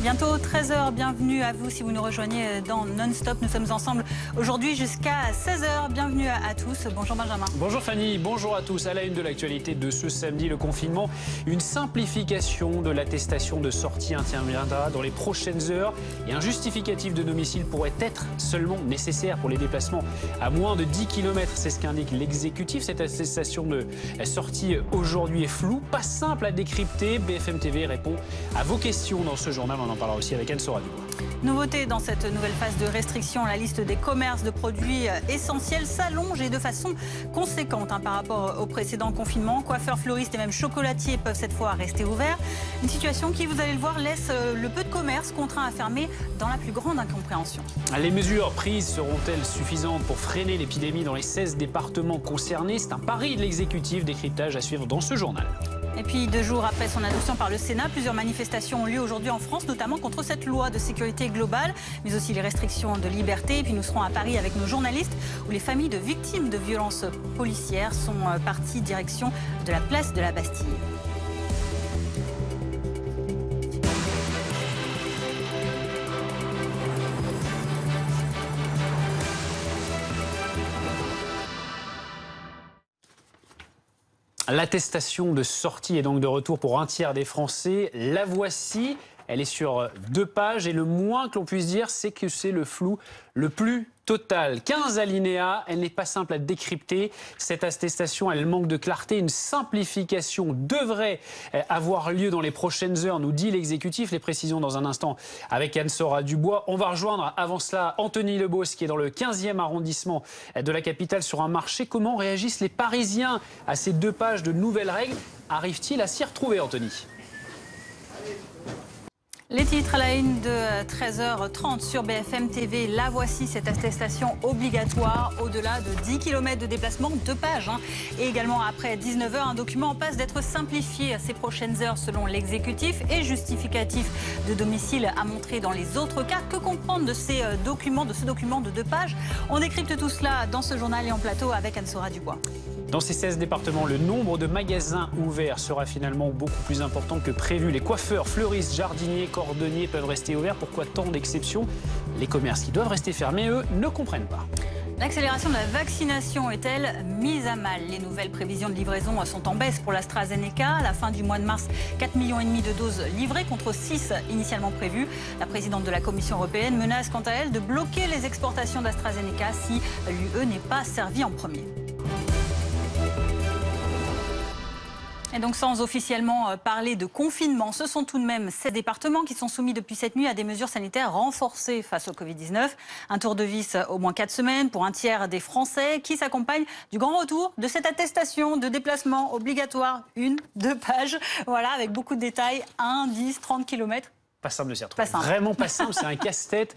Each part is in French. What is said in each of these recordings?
Bientôt 13 h, bienvenue à vous si vous nous rejoignez dans Non-Stop. Nous sommes ensemble aujourd'hui jusqu'à 16 h. Bienvenue à tous. Bonjour Benjamin. Bonjour Fanny, bonjour à tous. À la une de l'actualité de ce samedi, le confinement. Une simplification de l'attestation de sortie interviendra dans les prochaines heures. Et un justificatif de domicile pourrait être seulement nécessaire pour les déplacements à moins de 10 km. C'est ce qu'indique l'exécutif. Cette attestation de sortie aujourd'hui est floue, pas simple à décrypter. BFM TV répond à vos questions dans ce journal. On en parlera aussi avec Anne-Sora Dubois. Nouveauté dans cette nouvelle phase de restriction, la liste des commerces de produits essentiels s'allonge et de façon conséquente par rapport au précédent confinement. Coiffeurs, fleuristes et même chocolatiers peuvent cette fois rester ouverts. Une situation qui, vous allez le voir, laisse le peu de commerce contraint à fermer dans la plus grande incompréhension. Les mesures prises seront-elles suffisantes pour freiner l'épidémie dans les 16 départements concernés? C'est un pari de l'exécutif, décryptage à suivre dans ce journal. Et puis 2 jours après son adoption par le Sénat, plusieurs manifestations ont lieu aujourd'hui en France, notamment contre cette loi de sécurité globale, mais aussi les restrictions de liberté. Et puis nous serons à Paris avec nos journalistes, où les familles de victimes de violences policières sont parties direction de la place de la Bastille. L'attestation de sortie est donc de retour pour un tiers des Français. La voici, elle est sur 2 pages et le moins que l'on puisse dire, c'est que c'est le flou le plus total. 15 alinéas, elle n'est pas simple à décrypter. Cette attestation, elle manque de clarté. Une simplification devrait avoir lieu dans les prochaines heures, nous dit l'exécutif. Les précisions dans un instant avec Anne-Sora Dubois. On va rejoindre avant cela Anthony Lebos qui est dans le 15e arrondissement de la capitale sur un marché. Comment réagissent les Parisiens à ces 2 pages de nouvelles règles? Arrivent-ils à s'y retrouver, Anthony? Les titres à la une de 13 h 30 sur BFM TV. La voici, cette attestation obligatoire au-delà de 10 km de déplacement, 2 pages. Et également après 19 h, un document en passe d'être simplifié à ces prochaines heures selon l'exécutif et justificatif de domicile à montrer dans les autres cas. Que comprendre de ces documents, de ce document de 2 pages? On décrypte tout cela dans ce journal et en plateau avec Anne-Sora Dubois. Dans ces 16 départements, le nombre de magasins ouverts sera finalement beaucoup plus important que prévu. Les coiffeurs, fleuristes, jardiniers, cordonniers peuvent rester ouverts. Pourquoi tant d'exceptions? Les commerces qui doivent rester fermés, eux, ne comprennent pas. L'accélération de la vaccination est-elle mise à mal? Les nouvelles prévisions de livraison sont en baisse pour l'AstraZeneca. À la fin du mois de mars, 4,5 millions de doses livrées contre 6 initialement prévues. La présidente de la Commission européenne menace quant à elle de bloquer les exportations d'AstraZeneca si l'UE n'est pas servie en premier. Et donc sans officiellement parler de confinement, ce sont tout de même 7 départements qui sont soumis depuis cette nuit à des mesures sanitaires renforcées face au Covid-19. Un tour de vis au moins 4 semaines pour un tiers des Français qui s'accompagne du grand retour de cette attestation de déplacement obligatoire. 1-2 pages, voilà, avec beaucoup de détails, 1, 10, 30 km. Pas simple de s'y retrouver. Vraiment pas simple, c'est un casse-tête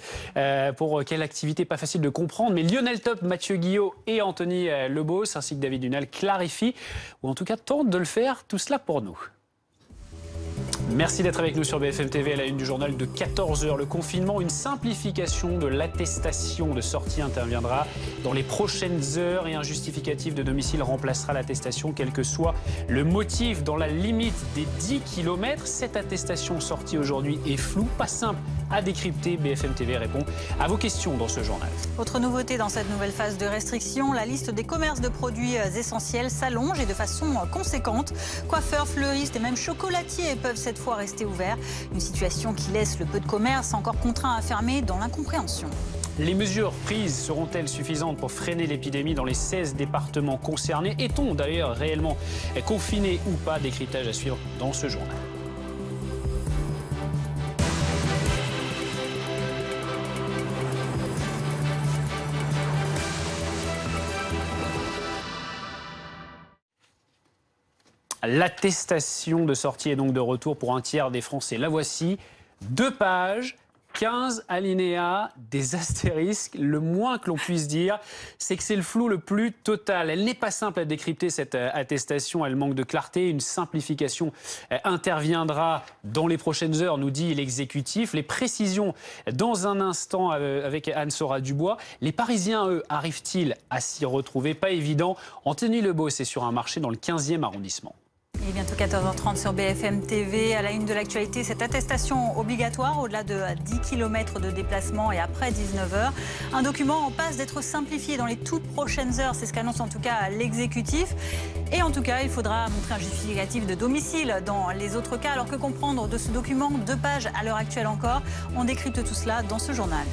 pour quelle activité, pas facile de comprendre. Mais Lionel Top, Mathieu Guillot et Anthony Lebos, ainsi que David Dunal, clarifient, ou en tout cas tentent de le faire, tout cela pour nous. Merci d'être avec nous sur BFM TV à la une du journal de 14 h. Le confinement, une simplification de l'attestation de sortie interviendra dans les prochaines heures et un justificatif de domicile remplacera l'attestation, quel que soit le motif, dans la limite des 10 km. Cette attestation sortie aujourd'hui est floue, pas simple à décrypter. BFM TV répond à vos questions dans ce journal. Autre nouveauté dans cette nouvelle phase de restriction, la liste des commerces de produits essentiels s'allonge et de façon conséquente. Coiffeurs, fleuristes et même chocolatiers peuvent cette fois rester ouverts. Une situation qui laisse le peu de commerce encore contraint à fermer dans l'incompréhension. Les mesures prises seront-elles suffisantes pour freiner l'épidémie dans les 16 départements concernés? Est-on d'ailleurs réellement confiné ou pas? Décryptage à suivre dans ce journal. L'attestation de sortie est donc de retour pour un tiers des Français. La voici, 2 pages, 15 alinéas, des astérisques. Le moins que l'on puisse dire, c'est que c'est le flou le plus total. Elle n'est pas simple à décrypter, cette attestation. Elle manque de clarté. Une simplification interviendra dans les prochaines heures, nous dit l'exécutif. Les précisions dans un instant avec Anne-Sora Dubois. Les Parisiens, eux, arrivent-ils à s'y retrouver? Pas évident. Anthony Lebos est sur un marché dans le 15e arrondissement. Et bientôt 14h30 sur BFM TV. À la une de l'actualité, cette attestation obligatoire au-delà de 10 km de déplacement et après 19h. Un document en passe d'être simplifié dans les toutes prochaines heures. C'est ce qu'annonce en tout cas l'exécutif. Et en tout cas, il faudra montrer un justificatif de domicile dans les autres cas. Alors que comprendre de ce document, 2 pages à l'heure actuelle encore? On décrypte tout cela dans ce journal.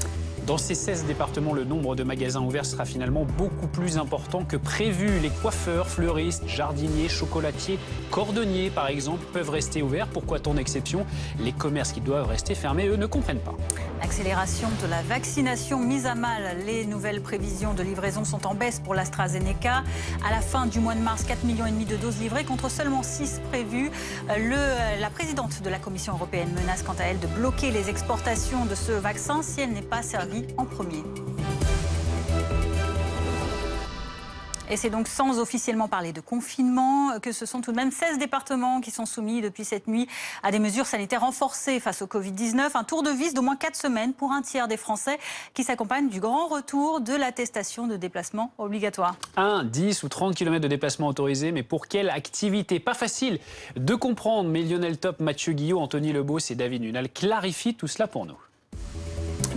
Dans ces 16 départements, le nombre de magasins ouverts sera finalement beaucoup plus important que prévu. Les coiffeurs, fleuristes, jardiniers, chocolatiers, cordonniers par exemple peuvent rester ouverts. Pourquoi tant d'exceptions? Les commerces qui doivent rester fermés, eux, ne comprennent pas. L'accélération de la vaccination mise à mal. Les nouvelles prévisions de livraison sont en baisse pour l'AstraZeneca. À la fin du mois de mars, 4,5 millions de doses livrées contre seulement 6 prévues. La présidente de la Commission européenne menace quant à elle de bloquer les exportations de ce vaccin si elle n'est pas servie en premier. Et c'est donc sans officiellement parler de confinement que ce sont tout de même 16 départements qui sont soumis depuis cette nuit à des mesures sanitaires renforcées face au Covid-19. Un tour de vis d'au moins 4 semaines pour un tiers des Français qui s'accompagne du grand retour de l'attestation de déplacement obligatoire. 1, 10 ou 30 km de déplacement autorisé, mais pour quelle activité? Pas facile de comprendre, mais Lionel Top, Mathieu Guillot, Anthony Lebos et David Nunal clarifient tout cela pour nous.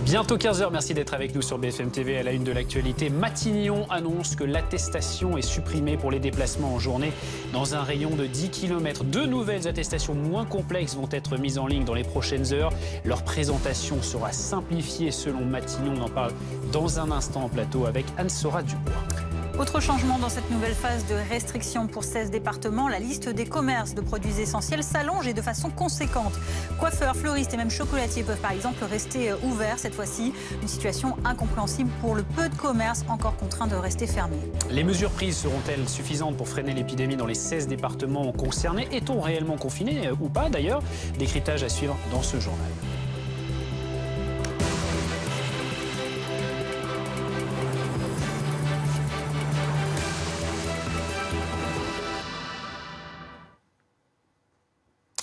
Bientôt 15h, merci d'être avec nous sur BFM TV. À la une de l'actualité, Matignon annonce que l'attestation est supprimée pour les déplacements en journée dans un rayon de 10 km. 2 nouvelles attestations moins complexes vont être mises en ligne dans les prochaines heures. Leur présentation sera simplifiée selon Matignon. On en parle dans un instant en plateau avec Anne-Sora Dubois. Autre changement dans cette nouvelle phase de restriction pour 16 départements, la liste des commerces de produits essentiels s'allonge et de façon conséquente. Coiffeurs, fleuristes et même chocolatiers peuvent par exemple rester ouverts cette fois-ci. Une situation incompréhensible pour le peu de commerces encore contraints de rester fermés. Les mesures prises seront-elles suffisantes pour freiner l'épidémie dans les 16 départements concernés? Est-on réellement confiné ou pas d'ailleurs? Décryptage à suivre dans ce journal.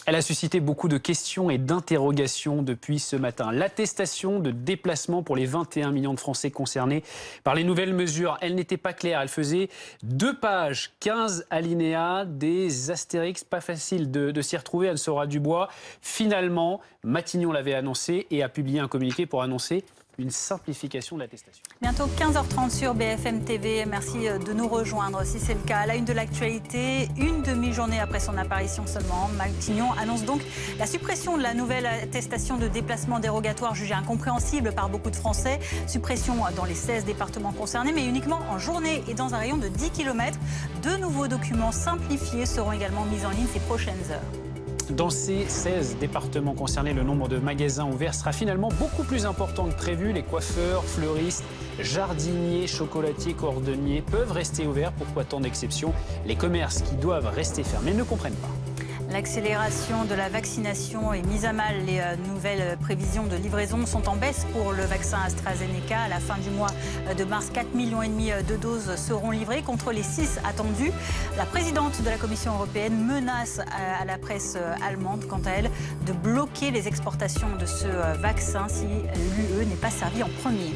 Elle a suscité beaucoup de questions et d'interrogations depuis ce matin. L'attestation de déplacement pour les 21 millions de Français concernés par les nouvelles mesures, elle n'était pas claire. Elle faisait 2 pages, 15 alinéas, des astérix, pas facile de s'y retrouver. Anne-Sora Dubois, finalement, Matignon l'avait annoncé et a publié un communiqué pour annoncer une simplification de l'attestation. Bientôt 15h30 sur BFM TV. Merci de nous rejoindre si c'est le cas. À la une de l'actualité, une demi-journée après son apparition seulement, Matignon annonce donc la suppression de la nouvelle attestation de déplacement dérogatoire jugée incompréhensible par beaucoup de Français. Suppression dans les 16 départements concernés, mais uniquement en journée et dans un rayon de 10 km. 2 nouveaux documents simplifiés seront également mis en ligne ces prochaines heures. Dans ces 16 départements concernés, le nombre de magasins ouverts sera finalement beaucoup plus important que prévu. Les coiffeurs, fleuristes, jardiniers, chocolatiers, cordonniers peuvent rester ouverts. Pourquoi tant d'exceptions? Les commerces qui doivent rester fermés ne comprennent pas. L'accélération de la vaccination est mise à mal. Les nouvelles prévisions de livraison sont en baisse pour le vaccin AstraZeneca. À la fin du mois de mars, 4,5 millions de doses seront livrées contre les 6 attendues. La présidente de la Commission européenne menace à la presse allemande, quant à elle, de bloquer les exportations de ce vaccin si l'UE n'est pas servie en premier.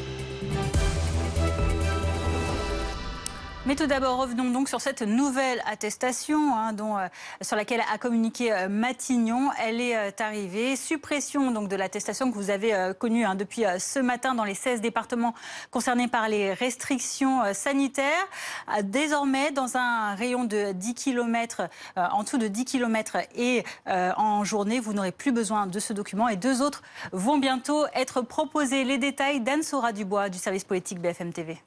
Mais tout d'abord, revenons donc sur cette nouvelle attestation sur laquelle a communiqué Matignon. Elle est arrivée. Suppression donc de l'attestation que vous avez connue depuis ce matin dans les 16 départements concernés par les restrictions sanitaires. Désormais, dans un rayon de 10 km, en dessous de 10 km et en journée, vous n'aurez plus besoin de ce document. Et 2 autres vont bientôt être proposés. Les détails d'Anne-Sora Dubois du service politique BFM TV.